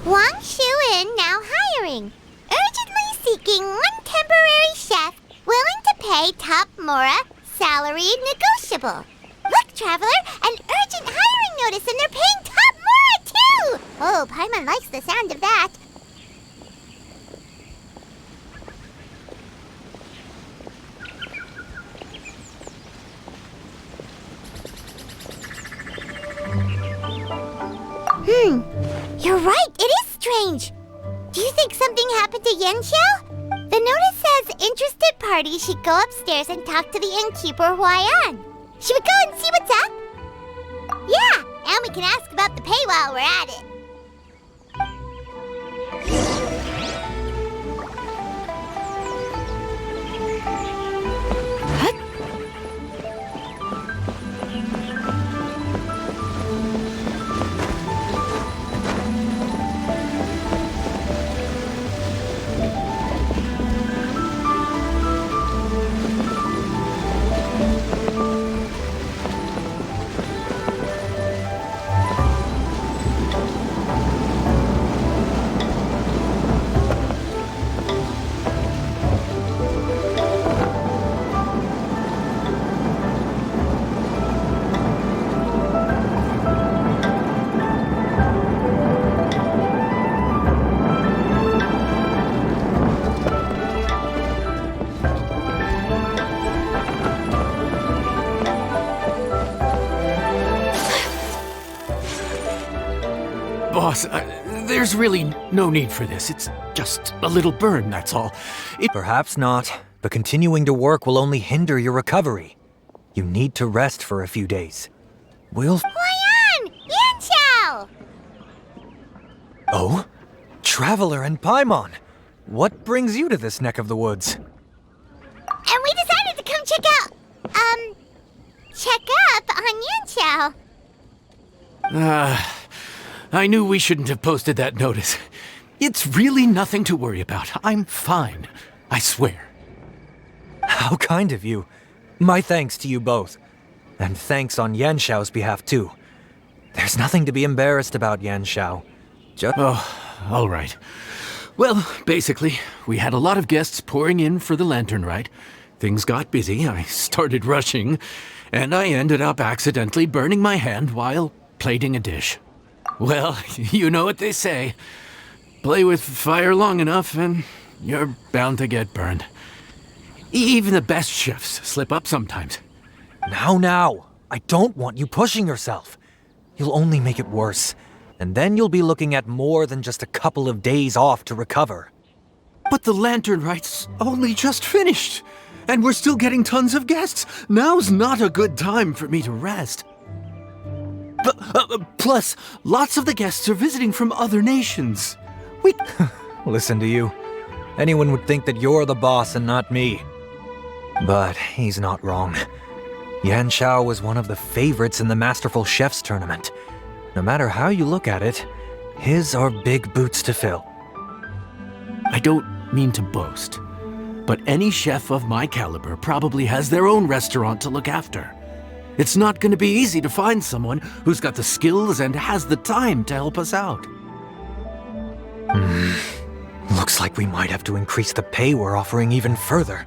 Wang Shu-in now hiring. Urgently seeking one temporary chef willing to pay top Mora, salary negotiable. Look, Traveler, an urgent hiring notice and they're paying top Mora too! Oh, Paimon likes the sound of that. You're right, it is strange. Do you think something happened to Yanxiao? The notice says interested parties should go upstairs and talk to the innkeeper Huayan. Should we go and see what's up? Yeah, and we can ask about the pay while we're at it. Boss, there's really no need for this. It's just a little burn, that's all. Perhaps not, but continuing to work will only hinder your recovery. You need to rest for a few days. Huayan! Yanxiao! Oh? Traveler and Paimon! What brings you to this neck of the woods? And we decided to come check up on Yanxiao. I knew we shouldn't have posted that notice. It's really nothing to worry about. I'm fine. I swear. How kind of you. My thanks to you both. And thanks on Yanxiao's behalf, too. There's nothing to be embarrassed about, Yanxiao. Oh, all right. Well, basically, we had a lot of guests pouring in for the lantern rite. Things got busy, I started rushing, and I ended up accidentally burning my hand while plating a dish. Well, you know what they say. Play with fire long enough and you're bound to get burned. Even the best chefs slip up sometimes. Now. I don't want you pushing yourself. You'll only make it worse. And then you'll be looking at more than just a couple of days off to recover. But the lantern rite's only just finished. And we're still getting tons of guests. Now's not a good time for me to rest. Plus, lots of the guests are visiting from other nations. Listen to you. Anyone would think that you're the boss and not me. But he's not wrong. Yanxiao was one of the favorites in the Masterful Chefs tournament. No matter how you look at it, his are big boots to fill. I don't mean to boast, but any chef of my caliber probably has their own restaurant to look after. It's not going to be easy to find someone who's got the skills and has the time to help us out. Looks like we might have to increase the pay we're offering even further.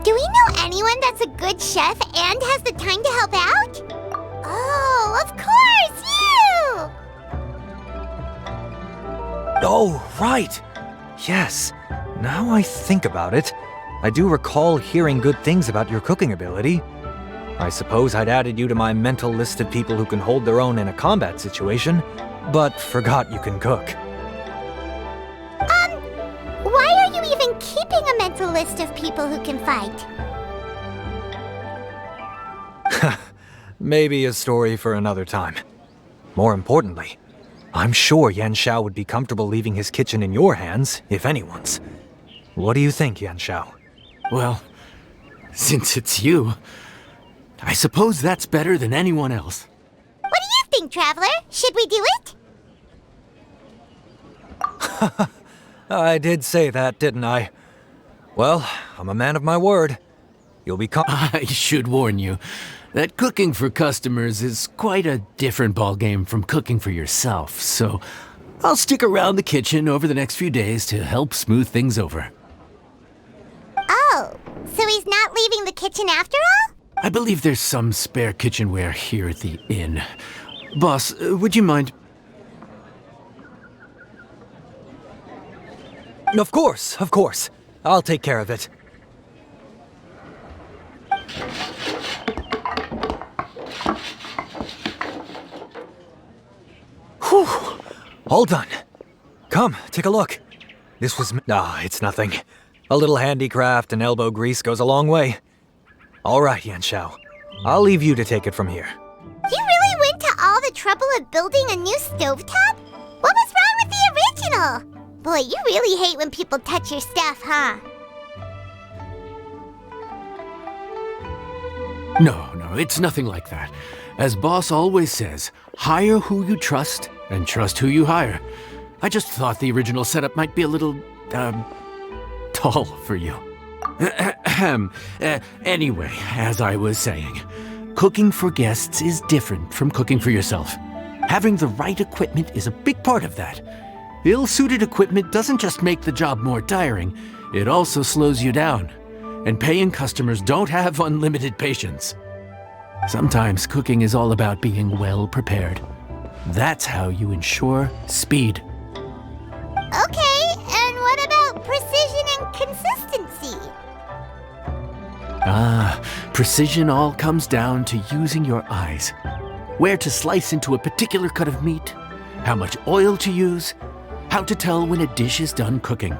Do we know anyone that's a good chef and has the time to help out? Oh, of course, you! Oh, right! Yes, now I think about it, I do recall hearing good things about your cooking ability. I suppose I'd added you to my mental list of people who can hold their own in a combat situation, but forgot you can cook. Why are you even keeping a mental list of people who can fight? Maybe a story for another time. More importantly, I'm sure Yanxiao would be comfortable leaving his kitchen in your hands, if anyone's. What do you think, Yanxiao? Well, since it's you, I suppose that's better than anyone else. What do you think, Traveler? Should we do it? I did say that, didn't I? Well, I'm a man of my word. You'll be I should warn you, that cooking for customers is quite a different ballgame from cooking for yourself, so I'll stick around the kitchen over the next few days to help smooth things over. Oh, so he's not leaving the kitchen after all? I believe there's some spare kitchenware here at the inn. Boss, would you mind? Of course. I'll take care of it. Whew! All done. Come, take a look. This was... it's nothing. A little handicraft and elbow grease goes a long way. All right, Yanxiao. I'll leave you to take it from here. You really went to all the trouble of building a new stovetop? What was wrong with the original? Boy, you really hate when people touch your stuff, huh? No, it's nothing like that. As Boss always says, hire who you trust and trust who you hire. I just thought the original setup might be a little, tall for you. Anyway, as I was saying, cooking for guests is different from cooking for yourself. Having the right equipment is a big part of that. Ill-suited equipment doesn't just make the job more tiring, it also slows you down. And paying customers don't have unlimited patience. Sometimes cooking is all about being well prepared. That's how you ensure speed. Okay, and what about precision and consistency? Precision all comes down to using your eyes. Where to slice into a particular cut of meat, how much oil to use, how to tell when a dish is done cooking.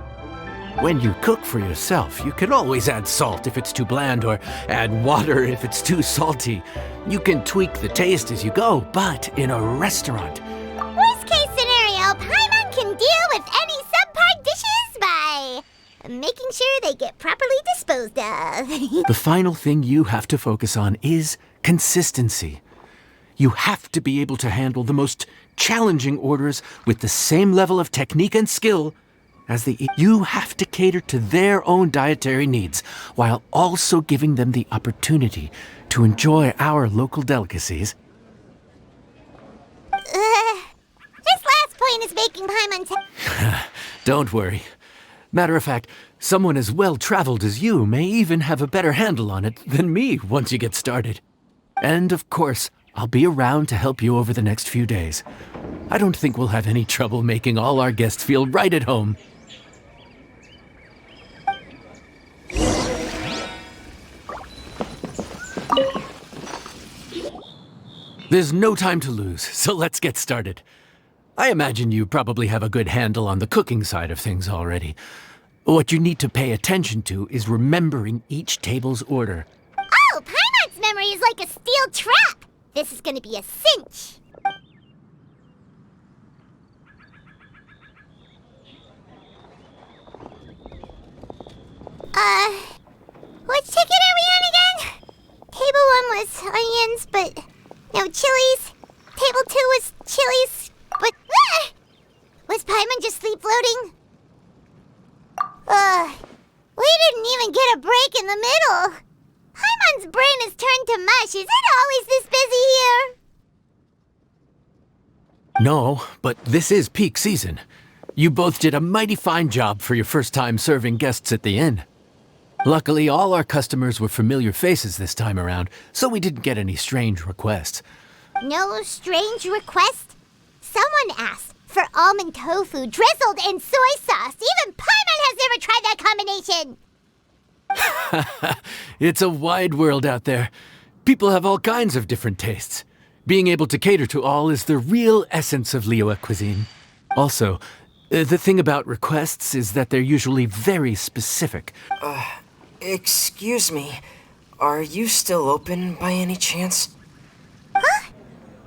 When you cook for yourself, you can always add salt if it's too bland or add water if it's too salty. You can tweak the taste as you go, but in a restaurant... Worst case scenario, Paimon can deal with any subpar dishes by making sure they get properly disposed of. The final thing you have to focus on is consistency. You have to be able to handle the most challenging orders with the same level of technique and skill as you have to cater to their own dietary needs, while also giving them the opportunity to enjoy our local delicacies. This last point is making Paimon... Don't worry. Matter of fact, someone as well-traveled as you may even have a better handle on it than me once you get started. And of course, I'll be around to help you over the next few days. I don't think we'll have any trouble making all our guests feel right at home. There's no time to lose, so let's get started. I imagine you probably have a good handle on the cooking side of things already. What you need to pay attention to is remembering each table's order. Oh, Paimon's memory is like a steel trap! This is gonna be a cinch! Which ticket are we on again? Table 1 was onions, but no chilies. Table 2 was chilies, but... Was Paimon just sleep-floating? We didn't even get a break in the middle. Paimon's brain has turned to mush. Is it always this busy here? No, but this is peak season. You both did a mighty fine job for your first time serving guests at the inn. Luckily, all our customers were familiar faces this time around, so we didn't get any strange requests. No strange request? Someone asked for almond tofu drizzled in soy sauce. Even Paimon has never tried that combination. It's a wide world out there. People have all kinds of different tastes. Being able to cater to all is the real essence of Liyue cuisine. Also, the thing about requests is that they're usually very specific. Excuse me. Are you still open by any chance? Huh?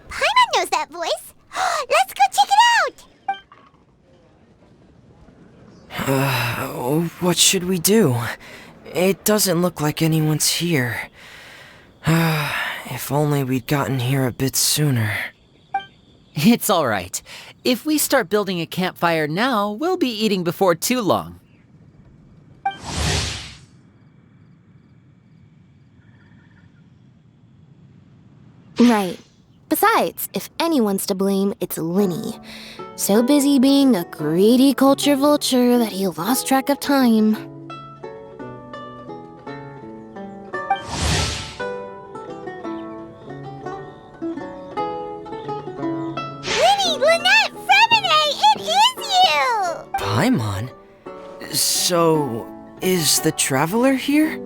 Paimon knows that voice. Let's go check it out! What should we do? It doesn't look like anyone's here. If only we'd gotten here a bit sooner. It's all right. If we start building a campfire now, we'll be eating before too long. Right. Besides, if anyone's to blame, it's Lyney. So busy being a greedy culture vulture that he lost track of time. Lyney, Lynette, Freminet, it is you! Paimon? So, is the Traveler here?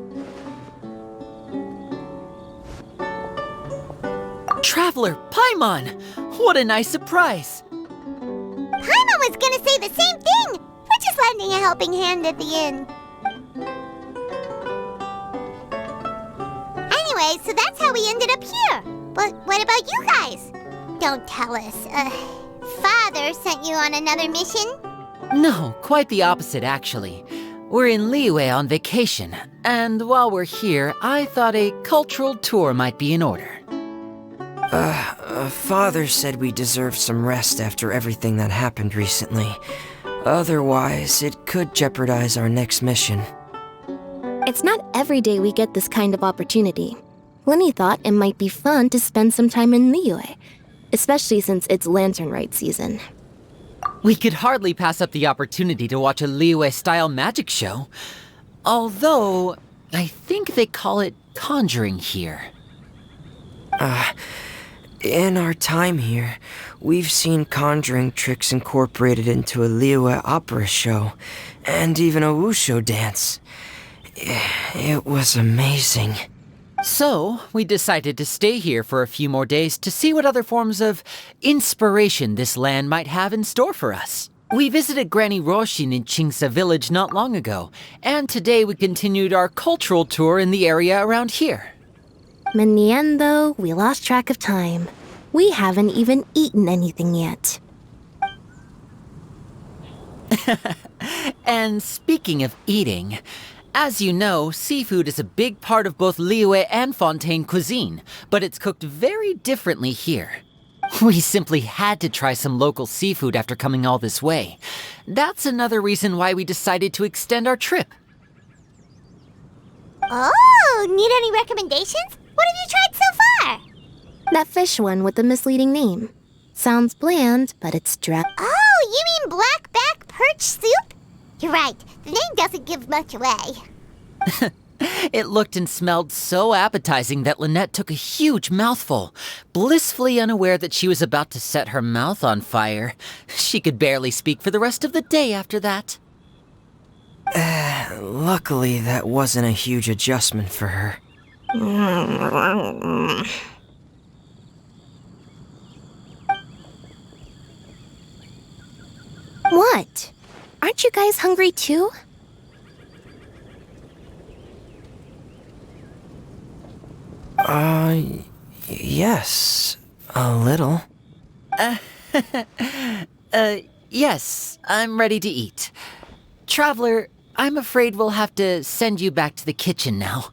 Traveler, Paimon! What a nice surprise! Paimon was gonna say the same thing! We're just lending a helping hand at the inn. Anyway, so that's how we ended up here. But what about you guys? Don't tell us. Father sent you on another mission? No, quite the opposite, actually. We're in Liyue on vacation, and while we're here, I thought a cultural tour might be in order. Father said we deserve some rest after everything that happened recently. Otherwise, it could jeopardize our next mission. It's not every day we get this kind of opportunity. Lyney thought it might be fun to spend some time in Liyue, especially since it's Lantern Rite season. We could hardly pass up the opportunity to watch a Liyue-style magic show. Although, I think they call it conjuring here. In our time here, we've seen conjuring tricks incorporated into a Liyue opera show, and even a wushu dance. It was amazing. So, we decided to stay here for a few more days to see what other forms of inspiration this land might have in store for us. We visited Granny Roshin in Chingsa village not long ago, and today we continued our cultural tour in the area around here. In the end, though, we lost track of time. We haven't even eaten anything yet. And speaking of eating, as you know, seafood is a big part of both Liyue and Fontaine cuisine, but it's cooked very differently here. We simply had to try some local seafood after coming all this way. That's another reason why we decided to extend our trip. Oh, need any recommendations? What have you tried so far? That fish one with the misleading name. Sounds bland, but it's dry. Oh, you mean blackback perch soup? You're right, the name doesn't give much away. It looked and smelled so appetizing that Lynette took a huge mouthful, blissfully unaware that she was about to set her mouth on fire. She could barely speak for the rest of the day after that. Luckily, that wasn't a huge adjustment for her. What? Aren't you guys hungry too? Yes, a little. Yes, I'm ready to eat. Traveler, I'm afraid we'll have to send you back to the kitchen now.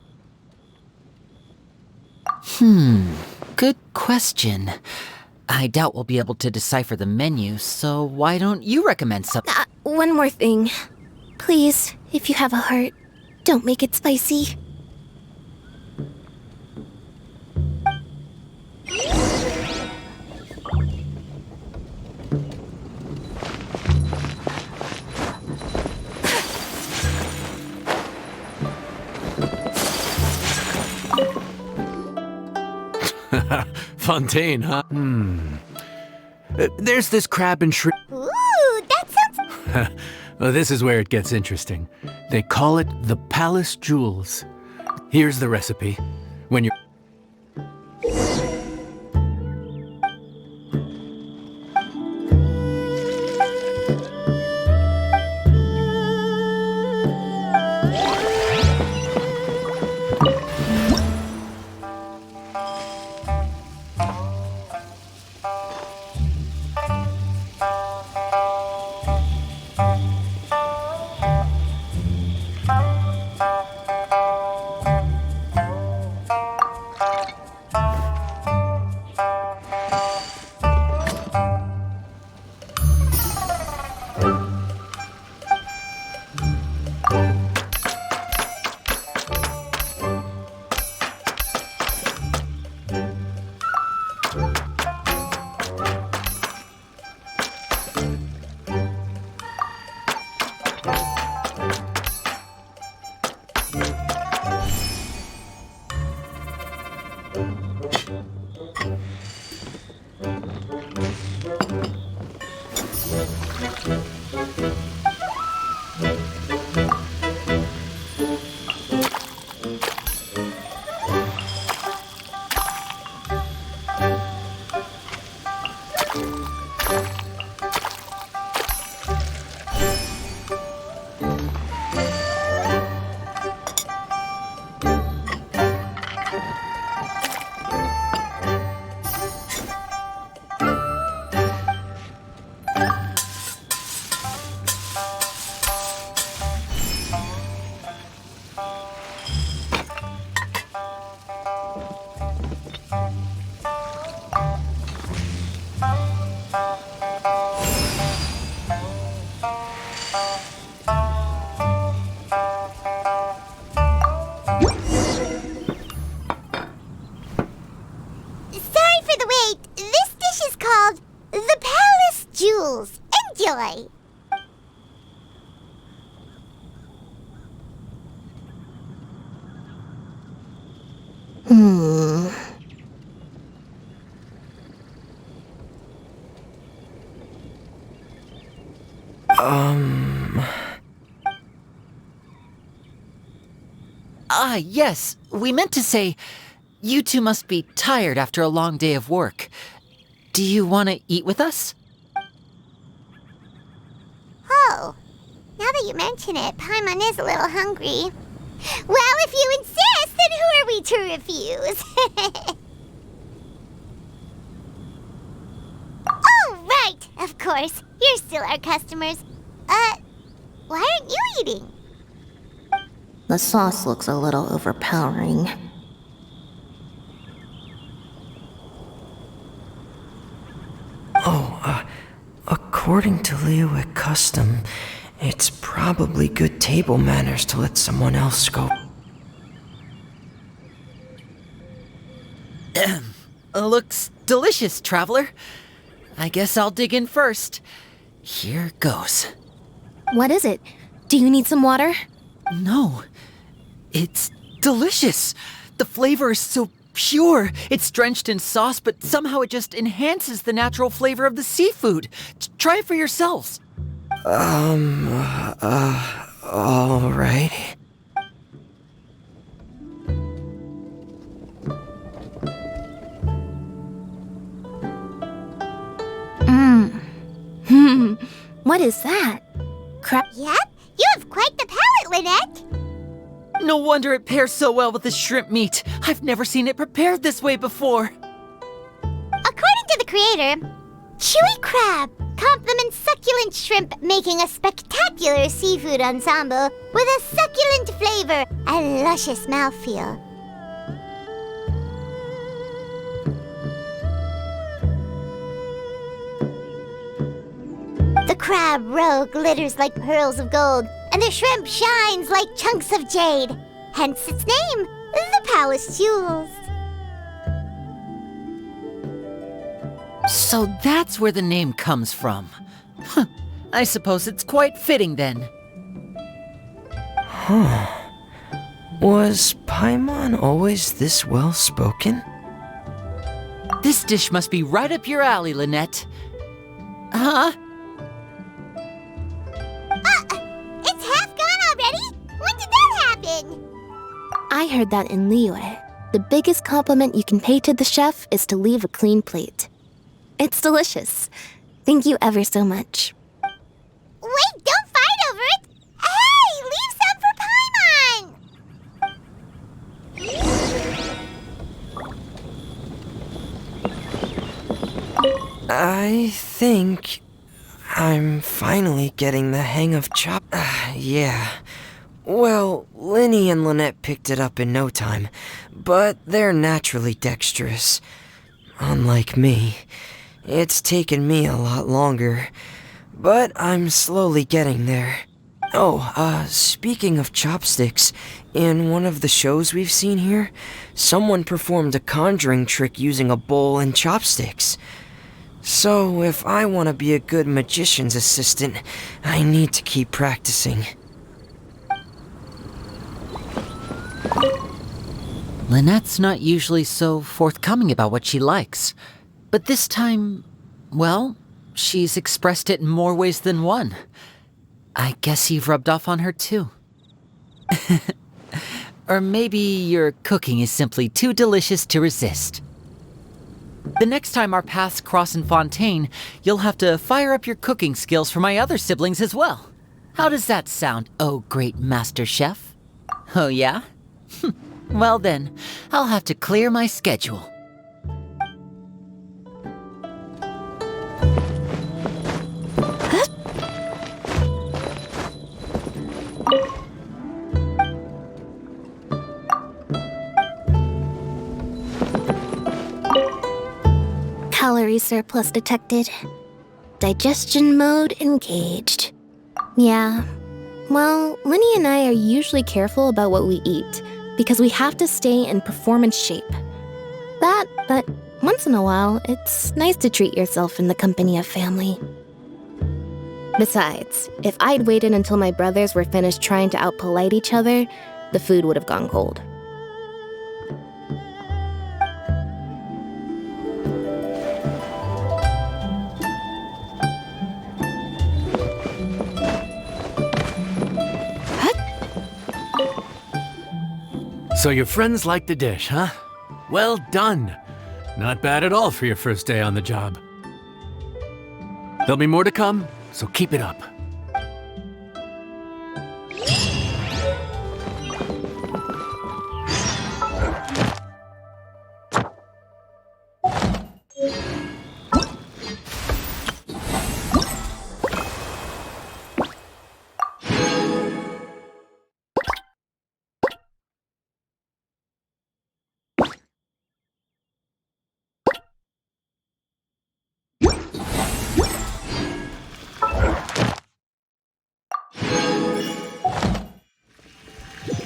Good question. I doubt we'll be able to decipher the menu, so why don't you recommend something? One more thing. Please, if you have a heart, don't make it spicy. Fontaine, huh? There's this crab and shrimp. Ooh, that sounds... Well, this is where it gets interesting. They call it the Palace Jewels. Here's the recipe. When you're... rules. Enjoy! Ah, yes. We meant to say, you two must be tired after a long day of work. Do you want to eat with us? Oh, now that you mention it, Paimon is a little hungry. Well, if you insist, then who are we to refuse? Oh, right! Of course. You're still our customers. Why aren't you eating? The sauce looks a little overpowering. According to Liyue custom, it's probably good table manners to let someone else go. Looks delicious, traveler. I guess I'll dig in first. Here goes. What is it? Do you need some water? No, it's delicious. The flavor is so pure. It's drenched in sauce, but somehow it just enhances the natural flavor of the seafood. Try it for yourselves. All right. What is that? Crab? Yep, you have quite the palate, Lynette. No wonder it pairs so well with the shrimp meat. I've never seen it prepared this way before. According to the creator, chewy crab complements succulent shrimp, making a spectacular seafood ensemble with a succulent flavor and luscious mouthfeel. The crab roe glitters like pearls of gold, and the shrimp shines like chunks of jade. Hence its name, the Palace Jewels. So that's where the name comes from. Huh. I suppose it's quite fitting then. Was Paimon always this well-spoken? This dish must be right up your alley, Lynette. Huh? It's half gone already? When did that happen? I heard that in Liyue. The biggest compliment you can pay to the chef is to leave a clean plate. It's delicious. Thank you ever so much. Wait, don't fight over it! Hey, leave some for Paimon! I think I'm finally getting the hang of chop. Yeah. Well, Lyney and Lynette picked it up in no time, but they're naturally dexterous. Unlike me, it's taken me a lot longer, but I'm slowly getting there. Oh, speaking of chopsticks, in one of the shows we've seen here, someone performed a conjuring trick using a bowl and chopsticks. So, if I want to be a good magician's assistant, I need to keep practicing. Lynette's not usually so forthcoming about what she likes. But this time, well, she's expressed it in more ways than one. I guess you've rubbed off on her too. Or maybe your cooking is simply too delicious to resist. The next time our paths cross in Fontaine, you'll have to fire up your cooking skills for my other siblings as well. How does that sound, oh great master chef? Oh yeah? Well then, I'll have to clear my schedule. Calorie surplus detected. Digestion mode engaged. Yeah. Well, Lyney and I are usually careful about what we eat, because we have to stay in performance shape. But once in a while, it's nice to treat yourself in the company of family. Besides, if I'd waited until my brothers were finished trying to outpolite each other, the food would have gone cold. So your friends like the dish, huh? Well done. Not bad at all for your first day on the job. There'll be more to come, so keep it up.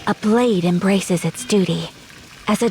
A blade embraces its duty. As a